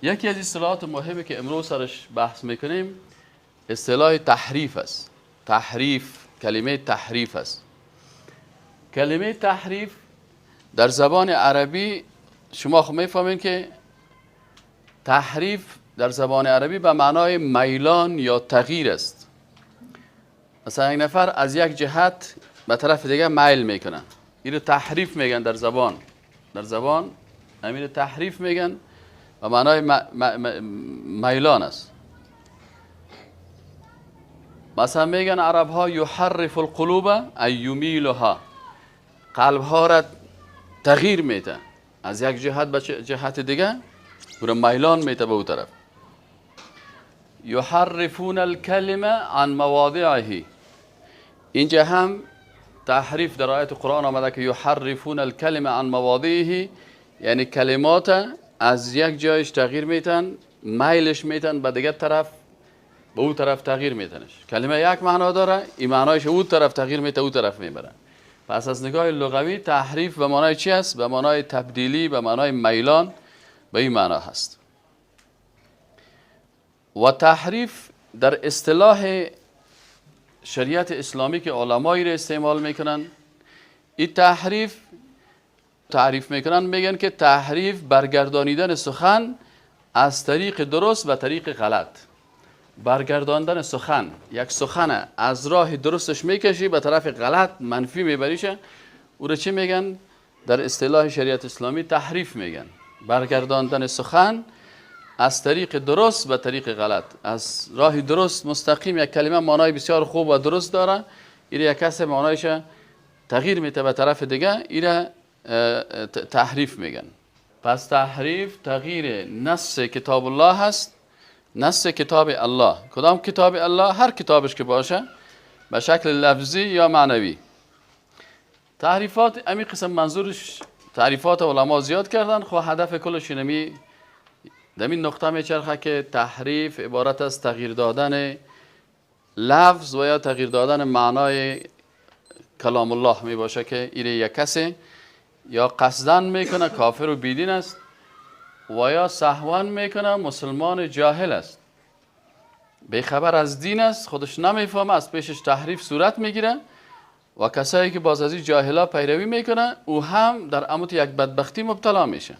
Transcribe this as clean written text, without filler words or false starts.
یکی از اصطلاحات مهمی که امروز سرش بحث میکنیم اصطلاح تحریف است. تحریف، کلمه تحریف است. کلمه تحریف در زبان عربی شما خب میفهمین که تحریف در زبان عربی به معنای میلان یا تغییر است. مثلا یک نفر از یک جهت به طرف دیگه میل میکنه، این رو تحریف میگن در زبان. در زبان همین تحریف میگن و معنای میلان است. مثلا میگن عرب ها یحرف القلوب ای یمیلها، قلب ها را تغییر میده از یک جهت به جهت دیگه، او را میلان میده به او طرف. یحرفون الکلمه عن مواضعه، اینجا هم تحریف در آیت قرآن آمده که یحرفون الکلمه عن مواضعه، یعنی کلمات از یک جایش تغییر میتن، میلش میتن به دیگه طرف، به او طرف تغییر میتنش. کلمه یک معنا داره، این معنایش او طرف تغییر میته، او طرف میبره. پس از نگاه لغوی تحریف به معنای چی است؟ به معنای تبدیلی، به معنای میلان، به این معنا هست. و تحریف در اصطلاح شریعت اسلامی که علمایی را استعمال میکنن، این تحریف تعریف میکنن، میگن که تحریف برگردانیدن سخن از طریق درست و طریق غلط. برگرداندن سخن، یک سخن از راه درستش میکشی به طرف غلط منفی میبریشه، او را چی میگن؟ در اصطلاح شریعت اسلامی تحریف میگن. برگرداندن سخن از طریق درست و طریق غلط. از راه درست مستقیم یک کلمه معنای بسیار خوب و درست داره، این یک کس معنایش تغییر میده به طرف دیگه، این تحریف میگن. پس تحریف تغییر نص کتاب الله هست، نص کتاب الله. کدام کتاب الله؟ هر کتابش که باشه، به شکل لفظی یا معنوی. تحریفات امی قسم منظورش تعریفات علما زیاد کردن، خب هدف کلش اینمی در این نقطه میچرخه که تحریف عبارت از تغییر دادن لفظ و یا تغییر دادن معنای کلام الله می باشه که این یک کسی یا قصدن میکنه کافر و بیدین است و یا سهوا میکنه مسلمان جاهل است، بیخبر از دین است، خودش نمیفهمه، از پیشش تحریف صورت میگیره و کسایی که باز از این جاهلا پیروی میکنه او هم در امت یک بدبختی مبتلا میشه.